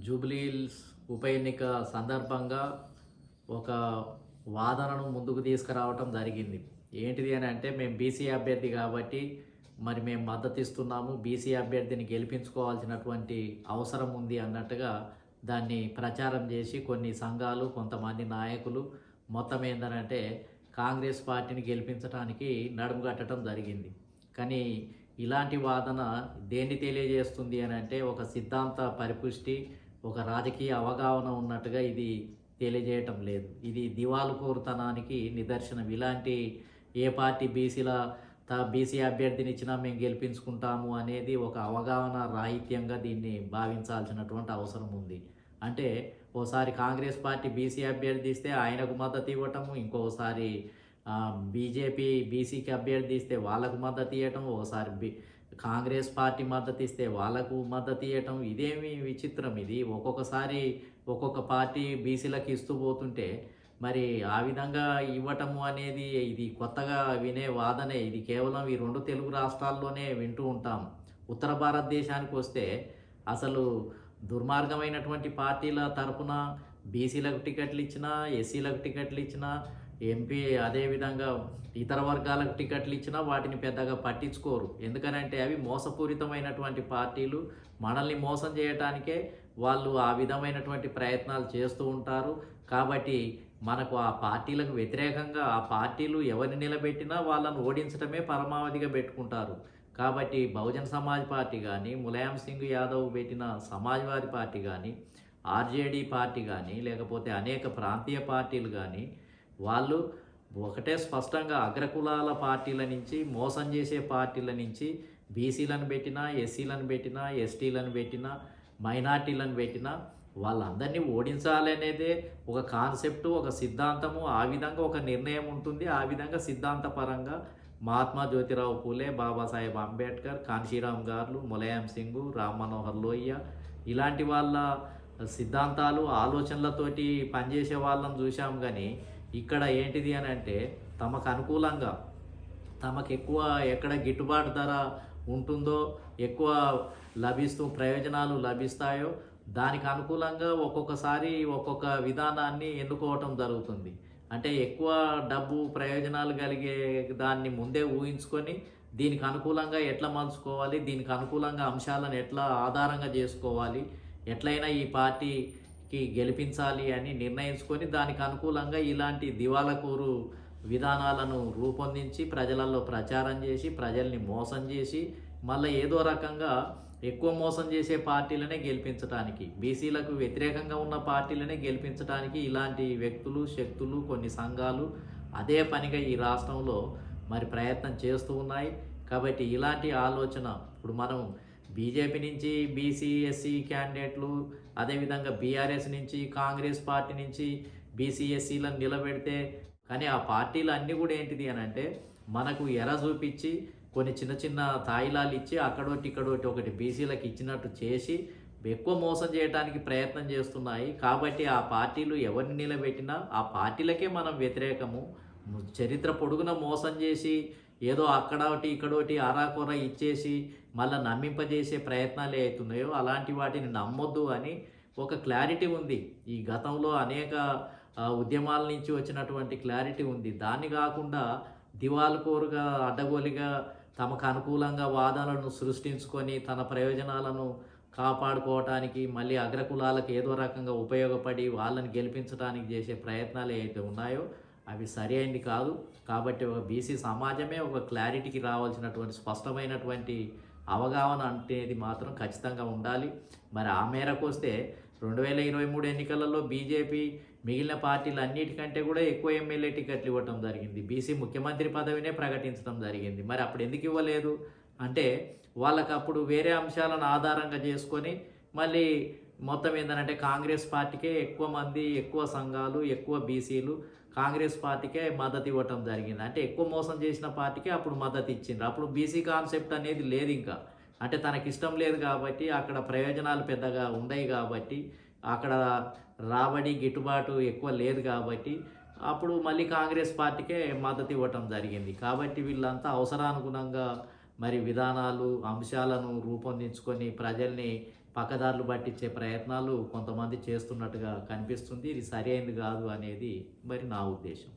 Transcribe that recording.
జూబ్లీహిల్స్ ఉప ఎన్నిక సందర్భంగా ఒక వాదనను ముందుకు తీసుకురావటం జరిగింది. ఏంటిది అని అంటే, మేము బీసీ అభ్యర్థి కాబట్టి మరి మేము మద్దతు ఇస్తున్నాము, బీసీ అభ్యర్థిని గెలిపించుకోవాల్సినటువంటి అవసరం ఉంది అన్నట్టుగా దాన్ని ప్రచారం చేసి కొన్ని సంఘాలు, కొంతమంది నాయకులు మొత్తం ఏంటంటే కాంగ్రెస్ పార్టీని గెలిపించడానికి నడుము కట్టడం జరిగింది. కానీ ఇలాంటి వాదన దేన్ని తెలియజేస్తుంది అని అంటే, ఒక సిద్ధాంత పరిపుష్టి, ఒక రాజకీయ అవగాహన ఉన్నట్టుగా ఇది తెలియజేయటం లేదు. ఇది దివాలుకోరుతనానికి నిదర్శనం. ఇలాంటి ఏ పార్టీ బీసీ అభ్యర్థిని ఇచ్చినా మేము గెలిపించుకుంటాము అనేది ఒక అవగాహన రాహిత్యంగా దీన్ని భావించాల్సినటువంటి అవసరం ఉంది. అంటే ఓసారి కాంగ్రెస్ పార్టీ బీసీ అభ్యర్థి ఇస్తే ఆయనకు మద్దతు ఇవ్వటము, ఇంకోసారి బీజేపీ బీసీకి అభ్యర్థి ఇస్తే వాళ్ళకు మద్దతు ఇవ్వటం, ఒకసారి కాంగ్రెస్ పార్టీ మద్దతు ఇస్తే వాళ్ళకు మద్దతు ఇవ్వటం. ఇదేమి విచిత్రం ఇది. ఒక్కొక్కసారి ఒక్కొక్క పార్టీ బీసీలకు ఇస్తూ పోతుంటే మరి ఆ విధంగా ఇవ్వటము అనేది ఇది కొత్తగా వినే వాదనే. ఇది కేవలం ఈ 2 తెలుగు రాష్ట్రాల్లోనే వింటూ ఉంటాం. ఉత్తర భారతదేశానికి వస్తే అసలు దుర్మార్గమైనటువంటి పార్టీల తరపున బీసీలకు టికెట్లు ఇచ్చినా, ఎస్సీలకు టికెట్లు ఇచ్చినా, ఎంపీ అదేవిధంగా ఇతర వర్గాలకు టికెట్లు ఇచ్చినా వాటిని పెద్దగా పట్టించుకోరు. ఎందుకనంటే అవి మోసపూరితమైనటువంటి పార్టీలు. మనల్ని మోసం చేయటానికే వాళ్ళు ఆ విధమైనటువంటి ప్రయత్నాలు చేస్తూ ఉంటారు. కాబట్టి మనకు ఆ పార్టీలకు వ్యతిరేకంగా ఆ పార్టీలు ఎవరిని నిలబెట్టినా వాళ్ళను ఓడించడమే పరమావధిగా పెట్టుకుంటారు. కాబట్టి బహుజన్ సమాజ్ పార్టీ కానీ, ములాయం సింగ్ యాదవ్ పెట్టిన సమాజ్వాదీ పార్టీ కానీ, ఆర్జేడీ పార్టీ కానీ, లేకపోతే అనేక ప్రాంతీయ పార్టీలు కానీ వాళ్ళు ఒకటే స్పష్టంగా అగ్రకులాల పార్టీల నుంచి, మోసం చేసే పార్టీల నుంచి బీసీలను పెట్టినా, ఎస్సీలను పెట్టినా, ఎస్టీలను పెట్టినా, మైనార్టీలను పెట్టినా వాళ్ళందరినీ ఓడించాలి అనేదే ఒక కాన్సెప్టు, ఒక సిద్ధాంతము. ఆ విధంగా ఒక నిర్ణయం ఉంటుంది. ఆ విధంగా సిద్ధాంతపరంగా మహాత్మా జ్యోతిరావు పూలే, బాబాసాహెబ్ అంబేద్కర్, కాన్షీరామ్ గారు, ములాయం సింగ్, రామ్ మనోహర్ లోహియా ఇలాంటి వాళ్ళ సిద్ధాంతాలు, ఆలోచనలతోటి పనిచేసే వాళ్ళని చూసాం. కానీ ఇక్కడ ఏంటిది అని అంటే, తమకు అనుకూలంగా తమకు ఎక్కువ ఎక్కడ గిట్టుబాటు ధర ఉంటుందో, ఎక్కువ ప్రయోజనాలు లభిస్తాయో దానికి అనుకూలంగా ఒక్కొక్కసారి ఒక్కొక్క విధానాన్ని ఎన్నుకోవటం జరుగుతుంది. అంటే ఎక్కువ డబ్బు ప్రయోజనాలు కలిగే దాన్ని ముందే ఊహించుకొని దీనికి అనుకూలంగా ఎట్లా మలుచుకోవాలి, దీనికి అనుకూలంగా అంశాలను ఎట్లా ఆధారంగా చేసుకోవాలి, ఎట్లయినా ఈ పార్టీకి గెలిపించాలి అని నిర్ణయించుకొని దానికి అనుకూలంగా ఇలాంటి దివాలకూరు విధానాలను రూపొందించి ప్రజలలో ప్రచారం చేసి, ప్రజల్ని మోసం చేసి, మళ్ళీ ఏదో రకంగా ఎక్కువ మోసం చేసే పార్టీలనే గెలిపించడానికి, బీసీలకు వ్యతిరేకంగా ఉన్న పార్టీలనే గెలిపించడానికి ఇలాంటి వ్యక్తులు, శక్తులు, కొన్ని సంఘాలు అదే పనిగా ఈ రాష్ట్రంలో మరి ప్రయత్నం చేస్తూ ఉన్నాయి. కాబట్టి ఇలాంటి ఆలోచన ఇప్పుడు మనం బీజేపీ నుంచి బీసీ, ఎస్సీ క్యాండిడేట్లు, అదేవిధంగా బీఆర్ఎస్ నుంచి, కాంగ్రెస్ పార్టీ నుంచి బీసీ, ఎస్సీలను నిలబెడితే, కానీ ఆ పార్టీలు అన్నీ కూడా ఏంటిది అని అంటే మనకు ఎర చూపించి కొన్ని చిన్న చిన్న తాయిలాలు ఇచ్చి అక్కడోటి ఇక్కడోటి ఒకటి బీసీలకు ఇచ్చినట్టు చేసి ఎక్కువ మోసం చేయడానికి ప్రయత్నం చేస్తున్నాయి. కాబట్టి ఆ పార్టీలు ఎవరిని నిలబెట్టినా ఆ పార్టీలకే మనం వ్యతిరేకము. చరిత్ర పొడుగున మోసం చేసి ఏదో అక్కడోటి ఇక్కడోటి ఆరాకొర ఇచ్చేసి మళ్ళీ నమ్మింపజేసే ప్రయత్నాలు అవుతున్నాయో అలాంటి వాటిని నమ్మొద్దు అని ఒక క్లారిటీ ఉంది. ఈ గతంలో అనేక ఉద్యమాల నుంచి వచ్చినటువంటి క్లారిటీ ఉంది. దాన్ని కాకుండా దివాలుకోరుగా, అడ్డగోలిగా తమకు అనుకూలంగా వాదనలను సృష్టించుకొని తన ప్రయోజనాలను కాపాడుకోవటానికి మళ్ళీ అగ్రకులాలకు ఏదో రకంగా ఉపయోగపడి వాళ్ళని గెలిపించడానికి చేసే ప్రయత్నాలు ఏవైతే ఉన్నాయో అవి సరి అయింది కాదు. కాబట్టి ఒక బీసీ సమాజమే ఒక క్లారిటీకి రావాల్సినటువంటి స్పష్టమైనటువంటి అవగాహన అనేది మాత్రం ఖచ్చితంగా ఉండాలి. మరి ఆ మేరకు వస్తే 2023 ఎన్నికలలో బీజేపీ మిగిలిన పార్టీలు అన్నిటికంటే కూడా ఎక్కువ ఎమ్మెల్యే టికెట్లు ఇవ్వటం జరిగింది. బీసీ ముఖ్యమంత్రి పదవినే ప్రకటించడం జరిగింది. మరి అప్పుడు ఎందుకు ఇవ్వలేదు అంటే, వాళ్ళకు అప్పుడు వేరే అంశాలను ఆధారంగా చేసుకొని మళ్ళీ మొత్తం ఏంటంటే కాంగ్రెస్ పార్టీకే ఎక్కువ మంది, ఎక్కువ సంఘాలు, ఎక్కువ బీసీలు కాంగ్రెస్ పార్టీకే మద్దతు ఇవ్వటం జరిగింది. అంటే ఎక్కువ మోసం చేసిన పార్టీకే అప్పుడు మద్దతు ఇచ్చిండ్రు. అప్పుడు బీసీ కాన్సెప్ట్ అనేది లేదు ఇంకా. అంటే తనకిష్టం లేదు కాబట్టి, అక్కడ ప్రయోజనాలు పెద్దగా ఉండయి కాబట్టి, అక్కడ రాబడి గిట్టుబాటు ఎక్కువ లేదు కాబట్టి అప్పుడు మళ్ళీ కాంగ్రెస్ పార్టీకే మద్దతు ఇవ్వటం జరిగింది. కాబట్టి వీళ్ళంతా అవసరానుగుణంగా మరి విధానాలు, అంశాలను రూపొందించుకొని ప్రజల్ని పక్కదారులు పట్టించే ప్రయత్నాలు కొంతమంది చేస్తున్నట్టుగా కనిపిస్తుంది. ఇది సరైనది కాదు అనేది మరి నా ఉద్దేశం.